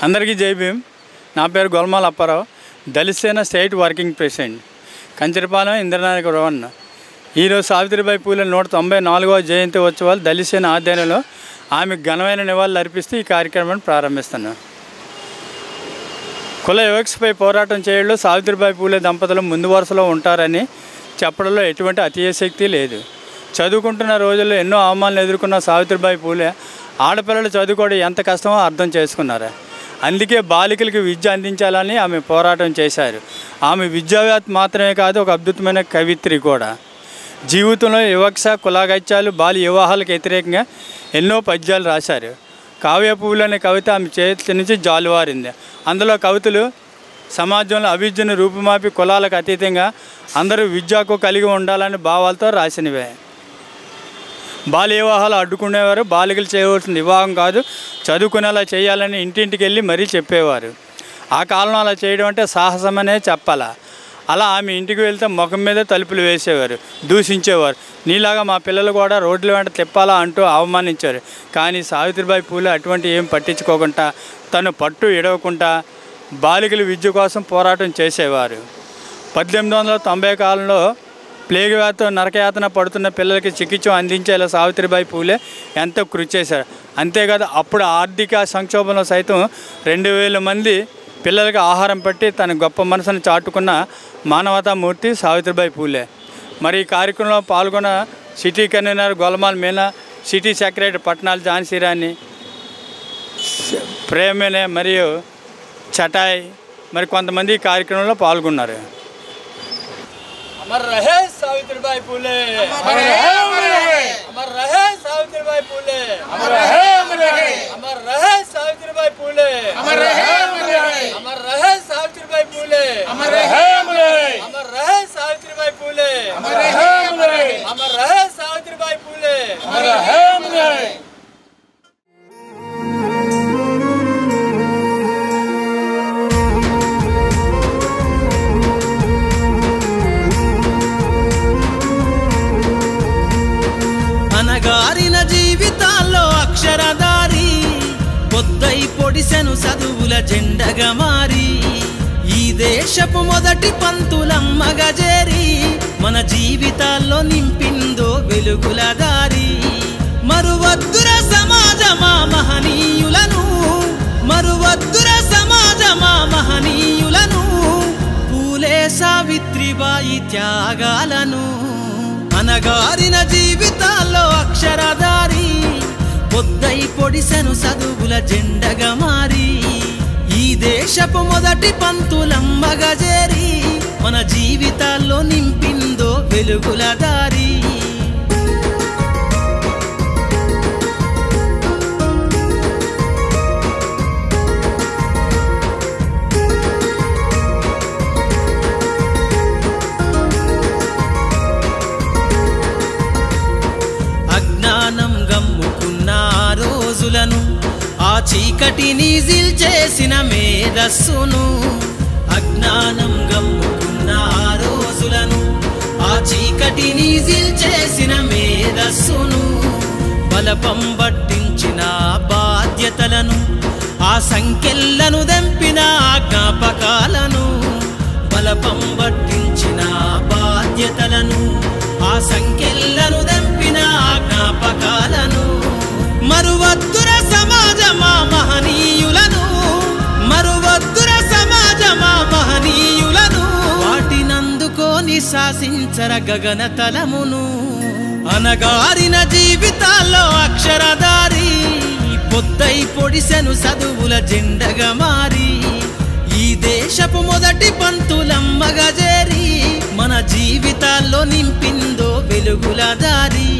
అందరికీ జై భీమ్. నా పేరు గోల్మాల్ అప్పారావు, దళిత సేన స్టేట్ వర్కింగ్ ప్రెసిడెంట్, కంచరపాలెం ఇంద్రనాయక రవణ. ఈరోజు సావిత్రిబాయి పూలే 194వ జయంతి ఉత్సవాలు దళిత సేన ఆధ్వర్యంలో ఆమెకు ఘనమైన నివాళులు అర్పిస్తూ ఈ కార్యక్రమాన్ని ప్రారంభిస్తున్నాను. కుల వివక్షపై పోరాటం చేయడంలో సావిత్రిబాయి పూలే దంపతులు ముందు వరుసలో ఉంటారని చెప్పడంలో ఎటువంటి అతిశక్తి లేదు. చదువుకుంటున్న రోజుల్లో ఎన్నో అవమానాలు ఎదుర్కొన్న సావిత్రిబాయి పూలే ఆడపిల్లలు చదువుకోవడం ఎంత కష్టమో అర్థం చేసుకున్నారు. అందుకే బాలికలకు విద్య అందించాలని ఆమె పోరాటం చేశారు. ఆమె విద్యావేత్త మాత్రమే కాదు, ఒక అద్భుతమైన కవిత్రి కూడా. జీవితంలో వివక్ష, కులాగత్యాలు, బాల్య వివాహాలకు వ్యతిరేకంగా ఎన్నో పద్యాలు రాశారు. కావ్య పువ్వులు అనే కవిత ఆమె చేతి నుంచి జాలువారింది. అందులో కవితలు సమాజంలో అవిద్యను రూపుమాపి కులాలకు అతీతంగా అందరూ విద్యకు కలిగి ఉండాలని భావాలతో రాసినవే. బాల్య వివాహాలు అడ్డుకునేవారు. బాలికలు చేయవలసిన వివాహం కాదు, చదువుకునేలా చేయాలని ఇంటింటికి వెళ్ళి మరీ చెప్పేవారు. ఆ కాలంలో అలా చేయడం అంటే సాహసమనే చెప్పాలా. అలా ఆమె ఇంటికి వెళ్తే ముఖం మీద తలుపులు వేసేవారు, దూషించేవారు. నీలాగా మా పిల్లలు కూడా రోడ్ల వెంట తిప్పాలా అంటూ అవమానించారు. కానీ సావిత్రిబాయి పూలే అటువంటి ఏం పట్టించుకోకుండా, తను పట్టు ఎడవకుండా బాలికల విద్య కోసం పోరాటం చేసేవారు. 1890 కాలంలో ప్లేగ్ వ్యాధితో నరకయాతన పడుతున్న పిల్లలకి చికిత్స అందించేలా సావిత్రిబాయి పూలే ఎంతో కృషి చేశారు. అంతేకాదు అప్పుడు ఆర్థిక సంక్షోభంలో సైతం 2000 మంది పిల్లలకి ఆహారం పెట్టి తన గొప్ప మనసును చాటుకున్న మానవతామూర్తి సావిత్రిబాయి పూలే. మరి ఈ కార్యక్రమంలో పాల్గొన్న city convener Golmal Meena, city secretary Patnala Jhansi Rani, ప్రేమనే మరియు చటాయ్, మరి కొంతమంది ఈ కార్యక్రమంలో పాల్గొన్నారు. अमर रहे सावित्रीबाई फूले, अमर रहे, अमर रहे, अमर रहे सावित्रीबाई फूले, अमर रहे, अमर रहे, अमर रहे सावित्रीबाई फूले, अमर रहे, अमर रहे, अमर रहे सावित्रीबाई फूले, अमर रहे, अमर रहे, अमर रहे सावित्रीबाई फूले, अमर रहे, अमर रहे, अमर रहे सावित्रीबाई फूले, अमर रहे, अमर रहे. అనగారిన జీవితాల్లో అక్షరధారి పొద్దై పొడిసెను చదువుల జెండగా మారి ఈ దేశపు మొదటి పంతులమ్మగా చేరి మన జీవితాల్లో నింపిందో వెలుగుల దారి. మరువద్దుర సమాజమా మహనీయులను, మరువద్దుర సమాజమా మహనీయులను, పూలే సావిత్రిబాయి త్యాగాలను. అనగారిన జీవితాల్లో అక్షరధారి పొద్దై పొడిసెను చదువుల జెండగా మారి ఈ దేశపు మొదటి పంతులమ్మగా చేరి మన జీవితాల్లో నింపిందో వెలుగుల దారి. అజ్ఞానం గమ్ముకున్న రోజులను, ఆ చీకటిని జిల్చేసిన మేధస్సును, అజ్ఞానం గమ్ముకున్న రోజులను, ఆ చీకటిని జిల్చేసిన మేధస్సును, బలపం పట్టించిన బాధ్యతలను, ఆ సంఖ్యలను దంపిన జ్ఞాపకాలను, బలపం పట్టించిన బాధ్యతలను, ఆ సంఖ్యలను దంపిన జ్ఞాపకాలను. మరువద్దుర సమాజమా మహనీయులను, మరువద్దుర సమాజమా మహనీయులను, వాటినందుకోని శాసించర గగన తలమును. అనగారిన జీవితాల్లో అక్షరధారి పొద్దై పొడిసెను చదువుల జెండగా మారి ఈ దేశపు మొదటి పంతులమ్మగా చేరి మన జీవితాల్లో నింపిందో వెలుగుల దారి.